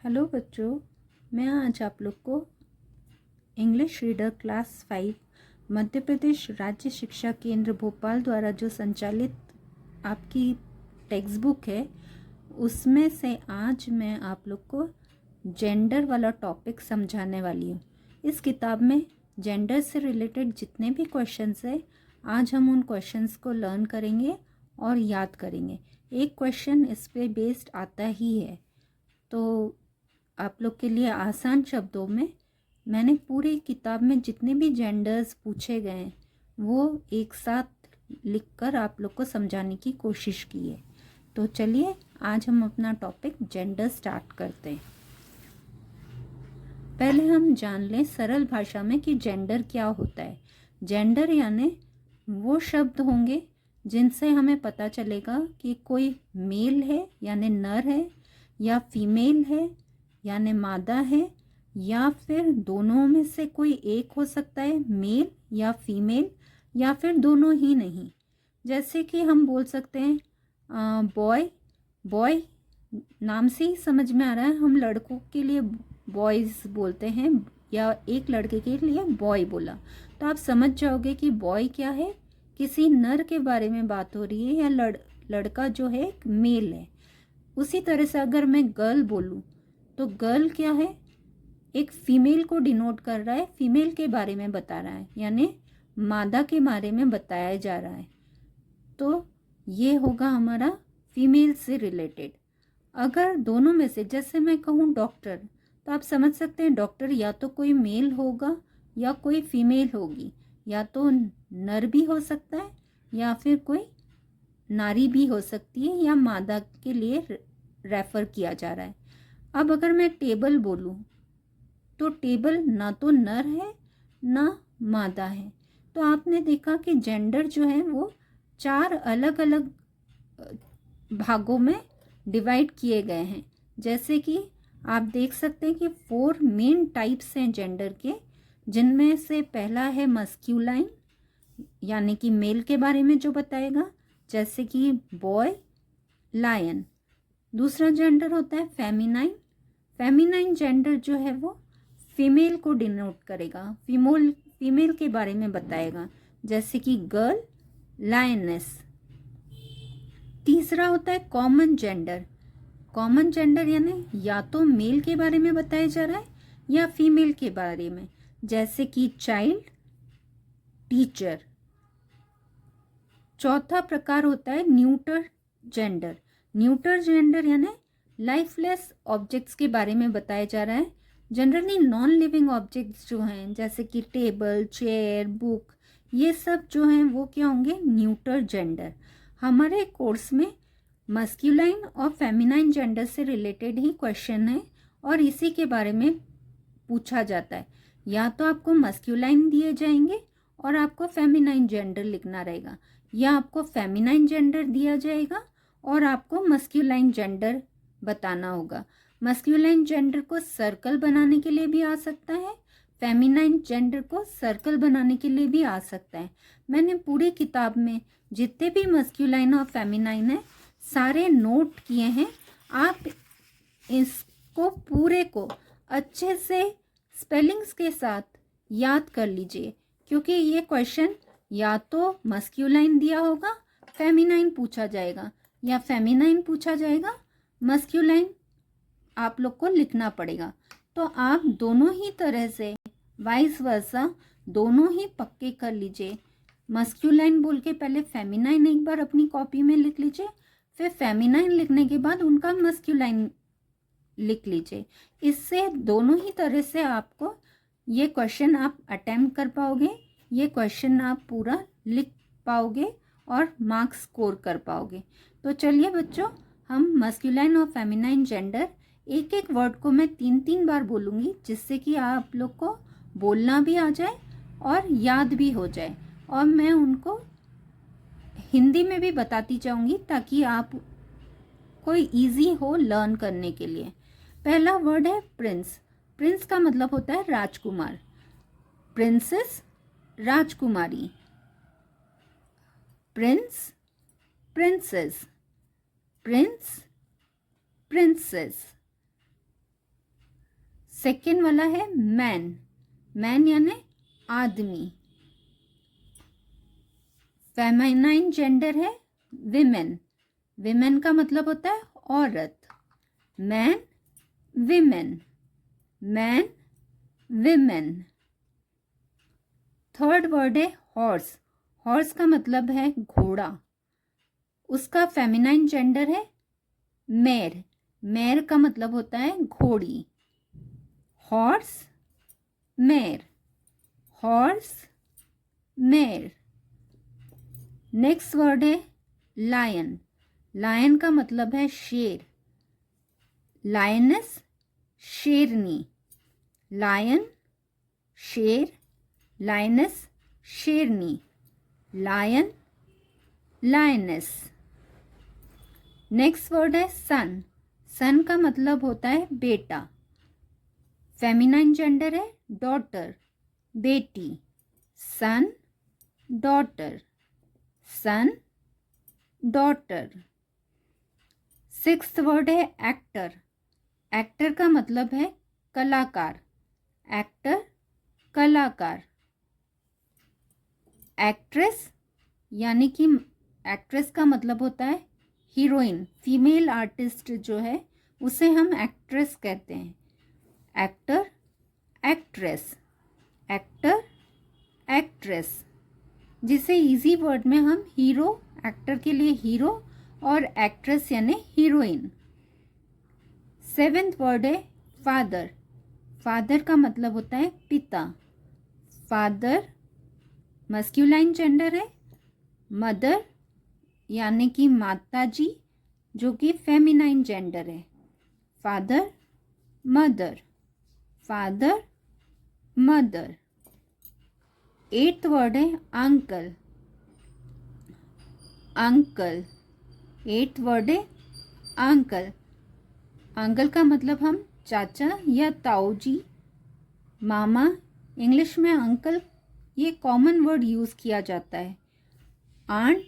Hello बच्चों, मैं आज आप लोग को English reader class 5 Madhya Pradesh राज्य शिक्षा केंद्र भोपाल द्वारा जो संचालित आपकी टेक्स्ट बुक है उसमें से आज मैं आप लोग को जेंडर वाला टॉपिक समझाने वाली हूँ। इस किताब में जेंडर से रिलेटेड जितने भी क्वेश्चंस है आज हम उन क्वेश्चंस को लर्न करेंगे और याद करेंगे। एक क्वेश्चन इस पे बेस्ड आता ही है, तो आप लोग के लिए आसान शब्दों में मैंने पूरी किताब में जितने भी जेंडर्स पूछे गए हैं वो एक साथ लिखकर आप लोग को समझाने की कोशिश की है। तो चलिए आज हम अपना टॉपिक जेंडर स्टार्ट करते हैं। पहले हम जान लें सरल भाषा में कि जेंडर क्या होता है। जेंडर यानी वो शब्द होंगे जिनसे हमें पता चलेगा कि कोई मेल है यानी नर है, या फीमेल है यानी मादा है, या फिर दोनों में से कोई एक हो सकता है, मेल या फीमेल, या फिर दोनों ही नहीं। जैसे कि हम बोल सकते हैं बॉय। बॉय नाम से ही समझ में आ रहा है, हम लड़कों के लिए बॉयज़ बोलते हैं या एक लड़के के लिए बॉय बोला तो आप समझ जाओगे कि बॉय क्या है, किसी नर के बारे में बात हो रही है, या लड़का जो है एक मेल है। उसी तरह से अगर मैं गर्ल बोलूँ तो गर्ल क्या है, एक फीमेल को डिनोट कर रहा है, फीमेल के बारे में बता रहा है, यानी मादा के बारे में बताया जा रहा है। तो ये होगा हमारा फीमेल से रिलेटेड। अगर दोनों में से, जैसे मैं कहूँ डॉक्टर, तो आप समझ सकते हैं डॉक्टर या तो कोई मेल होगा या कोई फीमेल होगी, या तो नर भी हो सकता है या फिर कोई नारी भी हो सकती है, या मादा के लिए रेफर किया जा रहा है। अब अगर मैं टेबल बोलूँ तो टेबल ना तो नर है ना मादा है। तो आपने देखा कि जेंडर जो है वो 4 अलग अलग भागों में डिवाइड किए गए हैं। जैसे कि आप देख सकते हैं कि 4 मेन टाइप्स हैं जेंडर के, जिनमें से पहला है मस्क्यूलाइन यानी कि मेल के बारे में जो बताएगा, जैसे कि बॉय, लायन। दूसरा जेंडर होता है फेमिनाइन। फेमिनाइन जेंडर जो है वो फीमेल को डिनोट करेगा, फीमेल के बारे में बताएगा, जैसे कि गर्ल, लायनेस। तीसरा होता है कॉमन जेंडर। कॉमन जेंडर यानी या तो मेल के बारे में बताया जा रहा है या फीमेल के बारे में, जैसे कि चाइल्ड, टीचर। चौथा प्रकार होता है न्यूटर जेंडर। न्यूटर जेंडर यानी लाइफलेस ऑब्जेक्ट्स के बारे में बताया जा रहा है। जनरली नॉन लिविंग ऑब्जेक्ट्स जो हैं, जैसे कि टेबल, चेयर, बुक, ये सब जो हैं वो क्या होंगे, न्यूटर जेंडर। हमारे कोर्स में मस्क्यूलाइन और फेमिनाइन जेंडर से रिलेटेड ही क्वेश्चन है और इसी के बारे में पूछा जाता है। या तो आपको मस्क्यूलाइन दिए जाएंगे और आपको फेमिनाइन जेंडर लिखना रहेगा, या आपको फेमिनाइन जेंडर दिया जाएगा और आपको मस्क्यूलाइन जेंडर बताना होगा। मस्क्यूलाइन जेंडर को सर्कल बनाने के लिए भी आ सकता है, फेमिनाइन जेंडर को सर्कल बनाने के लिए भी आ सकता है। मैंने पूरी किताब में जितने भी मस्क्यूलाइन और फेमिनाइन है सारे नोट किए हैं। आप इसको पूरे को अच्छे से स्पेलिंग्स के साथ याद कर लीजिए, क्योंकि ये क्वेश्चन या तो मस्क्यूलाइन दिया होगा, फेमिनाइन पूछा जाएगा, या फेमिनाइन पूछा जाएगा, मस्क्यूलाइन आप लोग को लिखना पड़ेगा। तो आप दोनों ही तरह से वाइस वर्सा दोनों ही पक्के कर लीजिए। मस्क्यूलाइन बोल के पहले फेमिनाइन एक बार अपनी कॉपी में लिख लीजिए, फिर फेमिनाइन लिखने के बाद उनका मस्क्यूलाइन लिख लीजिए। इससे दोनों ही तरह से आपको ये क्वेश्चन आप अटेम्प्ट कर पाओगे, ये क्वेश्चन आप पूरा लिख पाओगे और मार्क्स स्कोर कर पाओगे। तो चलिए बच्चों, हम मस्क्यूलाइन और फेमिनाइन जेंडर एक एक वर्ड को मैं 3-3 बार बोलूँगी, जिससे कि आप लोग को बोलना भी आ जाए और याद भी हो जाए, और मैं उनको हिंदी में भी बताती जाऊँगी ताकि आप कोई इजी हो लर्न करने के लिए। पहला वर्ड है प्रिंस। प्रिंस का मतलब होता है राजकुमार। प्रिंसेस, राजकुमारी। Prince, princess. Prince, princess. Second वाला है मैन, मैन यानी आदमी। फेमिनाइन जेंडर है विमेन, विमेन का मतलब होता है औरत। Man women, man women. Third word है हॉर्स, हॉर्स का मतलब है घोड़ा, उसका फेमिनाइन जेंडर है मेर, मेर का मतलब होता है घोड़ी। हॉर्स मेर, हॉर्स मेर। नेक्स्ट वर्ड है लायन, लायन का मतलब है शेर, लायनस शेरनी, लायन शेर, लायनस शेरनी, लायन लायनस। नेक्स्ट वर्ड है सन, सन का मतलब होता है बेटा, फेमिनाइन जेंडर है डॉटर, बेटी। Son daughter, son daughter. Sixth word है एक्टर, एक्टर का मतलब है कलाकार, एक्टर कलाकार। एक्ट्रेस यानी कि एक्ट्रेस का मतलब होता है हीरोइन, फीमेल आर्टिस्ट जो है उसे हम एक्ट्रेस कहते हैं। Actor actress, actor actress. जिसे इजी वर्ड में हम हीरो, एक्टर के लिए हीरो और एक्ट्रेस यानी हीरोइन। सेवेंथ वर्ड है फादर, फादर का मतलब होता है पिता। फादर मस्क्यूलाइन जेंडर है, मदर यानी कि माता जी जो कि फेमिनाइन जेंडर है। Father mother, father mother. Eighth word है अंकल, अंकल। एट्थ वर्ड है अंकल, अंकल का मतलब हम चाचा या ताऊ जी, मामा। इंग्लिश में अंकल ये कॉमन वर्ड यूज़ किया जाता है। आंट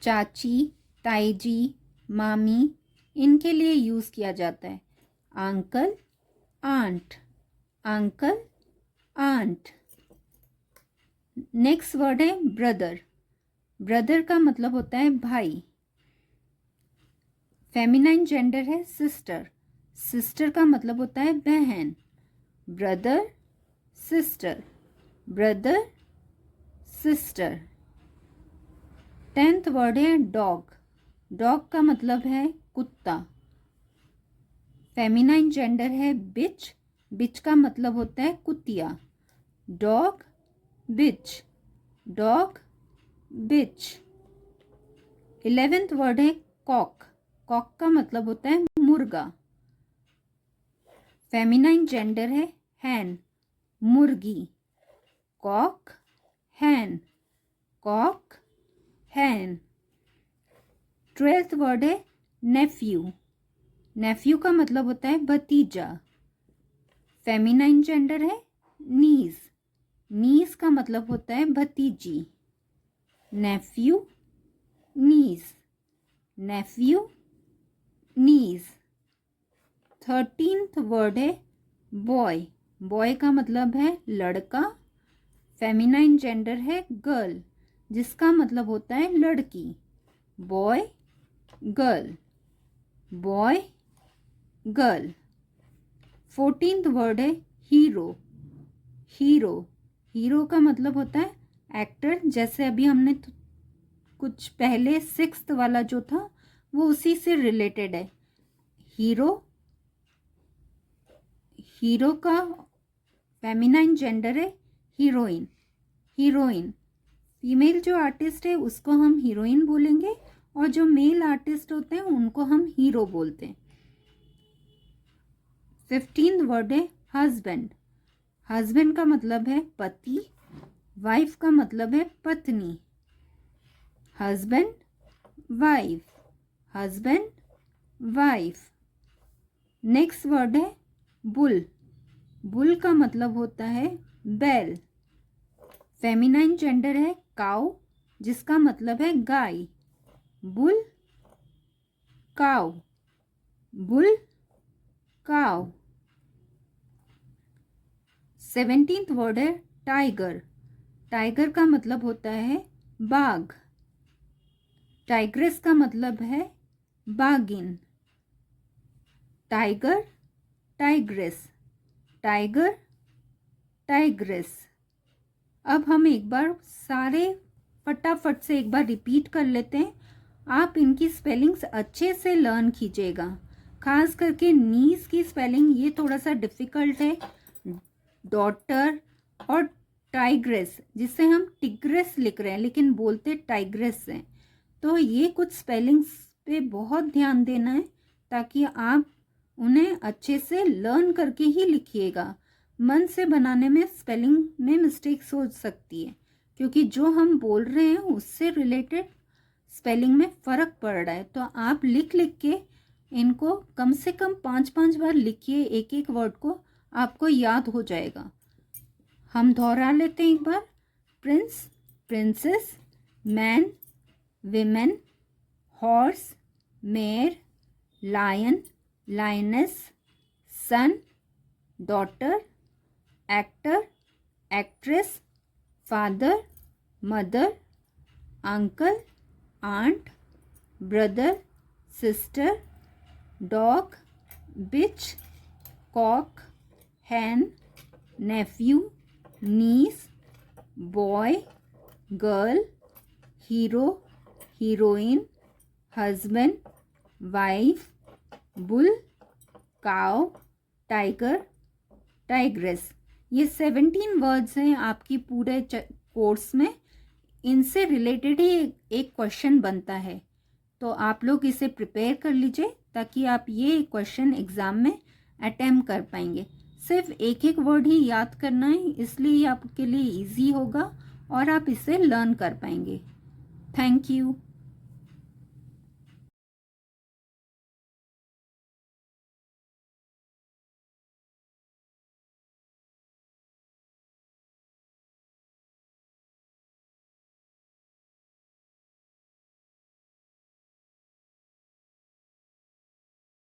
चाची, ताई जी, मामी, इनके लिए यूज़ किया जाता है uncle aunt, uncle aunt. Next word है ब्रदर, ब्रदर का मतलब होता है भाई, फेमिनाइन जेंडर है सिस्टर, सिस्टर का मतलब होता है बहन। Brother sister, brother sister. Tenth word है डॉग, डॉग का मतलब है कुत्ता, फेमिनाइन जेंडर है बिच, बिच का मतलब होता है कुतिया। डॉग बिच, डॉग बिच। 11th वर्ड है कॉक, कॉक का मतलब होता है मुर्गा, फेमिनाइन जेंडर है हैन, मुर्गी। कॉक हैन, कॉक हैन। 12th वर्ड है नेफ्यू, नेफ्यू का मतलब होता है भतीजा, फेमिनाइन जेंडर है नीज, नीज का मतलब होता है भतीजी। नेफ्यू नीज, नेफ्यू नीज। 13th वर्ड है बॉय, बॉय का मतलब है लड़का, फेमिनाइन जेंडर है गर्ल जिसका मतलब होता है लड़की। Boy girl, boy girl. 14th word है हीरो, हीरो, हीरो का मतलब होता है एक्टर, जैसे अभी हमने कुछ पहले 6th वाला जो था वो उसी से रिलेटेड है। हीरो, हीरो का फेमिनाइन जेंडर है हीरोइन, हीरोइन। फीमेल जो आर्टिस्ट है उसको हम हीरोइन बोलेंगे और जो मेल आर्टिस्ट होते हैं उनको हम हीरो बोलते हैं। 15th वर्ड है हस्बैंड, हस्बैंड का मतलब है पति, वाइफ का मतलब है पत्नी। Husband wife, husband wife. Next word है बुल, बुल का मतलब होता है बैल, फेमिनाइन जेंडर है काउ जिसका मतलब है गाय। Bull cow, bull cow. 17th word है टाइगर। टाइगर का मतलब होता है बाघ। टाइग्रेस का मतलब है बागिन। Tiger, tigress, tiger, tigress. अब हम एक बार सारे फटाफट से एक बार रिपीट कर लेते हैं। आप इनकी स्पेलिंग्स अच्छे से लर्न कीजिएगा, खास करके नीस की स्पेलिंग ये थोड़ा सा डिफ़िकल्ट है। डॉटर और टाइग्रेस, जिसे हम टिग्रेस लिख रहे हैं लेकिन बोलते टाइग्रेस हैं, तो ये कुछ स्पेलिंग्स पे बहुत ध्यान देना है ताकि आप उन्हें अच्छे से लर्न करके ही लिखिएगा। मन से बनाने में स्पेलिंग में मिस्टेक्स हो सकती है, क्योंकि जो हम बोल रहे हैं उससे रिलेटेड स्पेलिंग में फ़र्क पड़ रहा है। तो आप लिख लिख के इनको कम से कम 5-5 बार लिखिए, एक एक वर्ड को, आपको याद हो जाएगा। हम दोहरा लेते हैं एक बार। Prince, princess, man, women, horse, mare, lion, lioness, son, daughter, actor, actress, father, mother, uncle, aunt, brother, sister, dog, bitch, cock, hen, nephew, niece, boy, girl, hero, heroine, husband, wife, bull, cow, tiger, tigress। ये 17 words हैं आपकी पूरे course में। इनसे related ही एक question बनता है, तो आप लोग इसे प्रिपेयर कर लीजिए ताकि आप ये क्वेश्चन एग्ज़ाम में अटेम्प्ट कर पाएंगे। सिर्फ एक एक वर्ड ही याद करना है, इसलिए ये आपके लिए इजी होगा और आप इसे लर्न कर पाएंगे। Thank you.